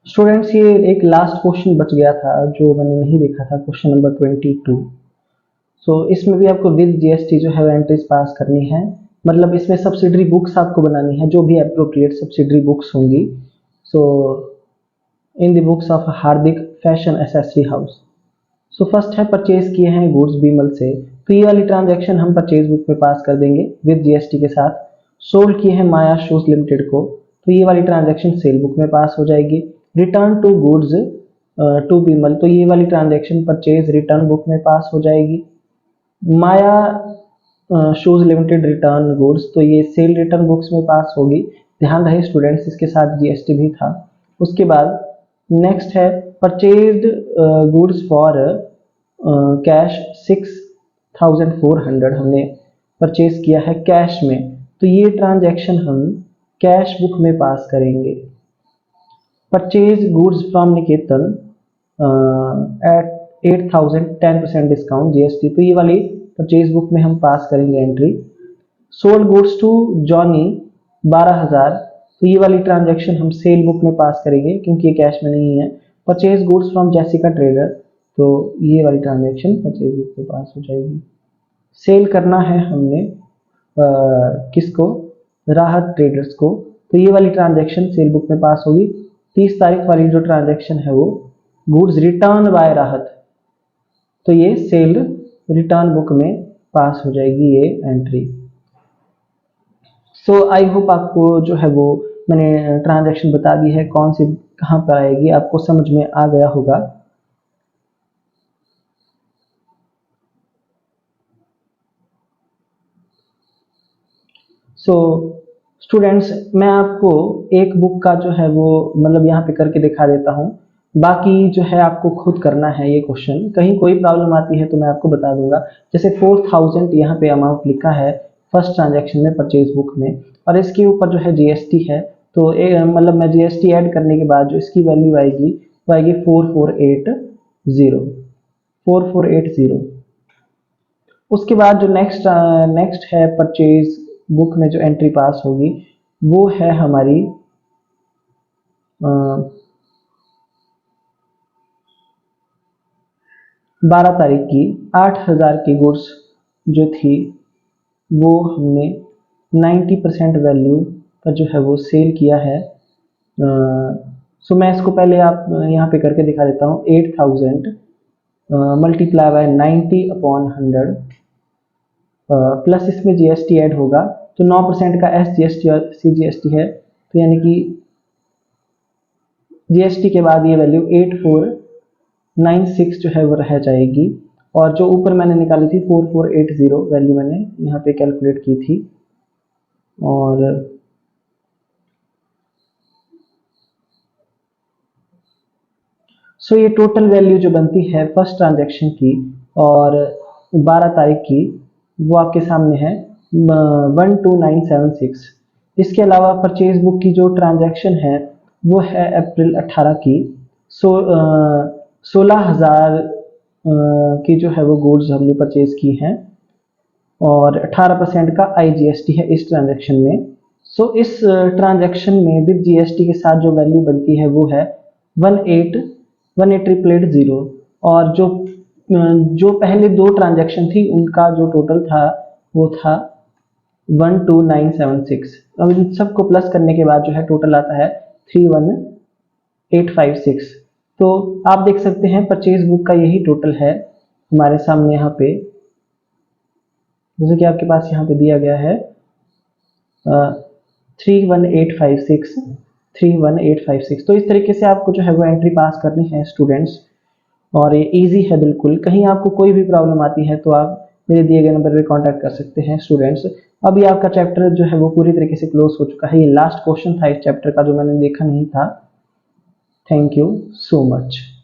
Students ये एक last question बच गया था जो मैंने नहीं देखा था, क्वेश्चन नंबर 22। सो इसमें भी आपको विद जीएसटी जो है एंट्रीज पास करनी है, मतलब इसमें सब्सिडरी बुक्स आपको बनानी है जो भी अप्रोप्रिएट सब्सिडरी बुक्स होंगी। So in the books of Hardik Fashion Accessory House. So first है परचेज किए हैं गुड्स बीमल से, तो ये वाली ट्रांजैक्शन हम परचेज बुक में पास कर देंगे विद जीएसटी के साथ। सोल्ड किए हैं माया शूज लिमिटेड को, तो ये वाली ट्रांजैक्शन सेल बुक में पास हो जाएगी। Return to goods to Bimal, तो ये वाली ट्रांजैक्शन परचेज रिटर्न बुक में पास हो जाएगी। माया शूज लिमिटेड रिटर्न गुड्स, तो ये सेल रिटर्न बुक्स में पास होगी। ध्यान रहे स्टूडेंट्स इसके साथ जीएसटी भी था। उसके बाद नेक्स्ट है परचेज्ड गुड्स फॉर कैश 6400 हमने परचेज किया है कैश में, तो ये ट्रांजैक्शन हम कैश बुक में पास करेंगे। Purchase goods from Niketan at 8000 10% discount GST, तो ये वाली परचेज बुक में हम पास करेंगे entry. Sold goods to Johnny 12000, तो ये वाली ट्रांजैक्शन हम सेल बुक में पास करेंगे क्योंकि ये कैश में नहीं है। Purchase goods from Jessica trader, तो ये वाली ट्रांजैक्शन परचेज बुक में पास हो जाएगी। सेल करना है हमने किसको, राहत ट्रेडर्स को, तो ये वाली ट्रांजैक्शन सेल बुक में पास होगी। 30 तारीख वाली जो ट्रांजैक्शन है वो गुड्स रिटर्न बाय राहत, तो ये सेल रिटर्न बुक में पास हो जाएगी ये एंट्री। सो आई होप आपको जो है वो मैंने ट्रांजैक्शन बता दी है कौन सी कहाँ पर आएगी, आपको समझ में आ गया होगा। सो स्टूडेंट्स मैं आपको एक बुक का जो है वो मतलब यहाँ पे करके दिखा देता हूँ, बाकी जो है आपको खुद करना है ये क्वेश्चन। कहीं कोई प्रॉब्लम आती है तो मैं आपको बता दूंगा। जैसे 4000 यहाँ पे अमाउंट लिखा है फर्स्ट ट्रांजैक्शन में परचेज बुक में, और इसके ऊपर जो है जीएसटी है, तो मतलब मैं जीएसटी ऐड करने के बाद जो इसकी वैल्यू आएगी वो आएगी 4480। उसके बाद जो नेक्स्ट है परचेज बुक में जो एंट्री पास होगी वो है हमारी 12 तारीख की 8000 की गुड्स जो थी वो हमने 90% वैल्यू पर जो है वो सेल किया है। सो मैं इसको पहले आप यहाँ पे करके दिखा देता हूँ। 8000 मल्टीप्लाई बाय 90/100 प्लस इसमें जीएसटी ऐड होगा, तो 9% का एसजीएसटी और सीजीएसटी है, तो यानी कि जीएसटी के बाद ये वैल्यू 8496 जो है वो रह जाएगी। और जो ऊपर मैंने निकाली थी 4480 वैल्यू मैंने यहाँ पे कैलकुलेट की थी, और सो ये टोटल वैल्यू जो बनती है फर्स्ट ट्रांजैक्शन की और 12 तारीख की वो आपके सामने है 12976। इसके अलावा परचेज बुक की जो ट्रांजैक्शन है वो है अप्रैल 18 की। 16,000 की जो है वो गुड्स हमने परचेज की हैं और 18% का आईजीएसटी है इस ट्रांजैक्शन में। सो इस ट्रांजैक्शन में विद जीएसटी के साथ जो वैल्यू बनती है वो है 18,880, और जो पहले दो ट्रांजैक्शन थी उनका जो टोटल था वो था 12976। अब इन सबको प्लस करने के बाद जो है टोटल आता है 31856। तो आप देख सकते हैं परचेज बुक का यही टोटल है हमारे सामने यहाँ पे, जैसे कि आपके पास यहाँ पे दिया गया है 31856। तो इस तरीके से आपको जो है वो एंट्री पास करनी है स्टूडेंट्स, और ये इजी है बिल्कुल। कहीं आपको कोई भी प्रॉब्लम आती है तो आप मेरे दिए गए नंबर पे कांटेक्ट कर सकते हैं स्टूडेंट्स। अभी आपका चैप्टर जो है वो पूरी तरीके से क्लोज हो चुका है। ये लास्ट क्वेश्चन था इस चैप्टर का जो मैंने देखा नहीं था। Thank you so much.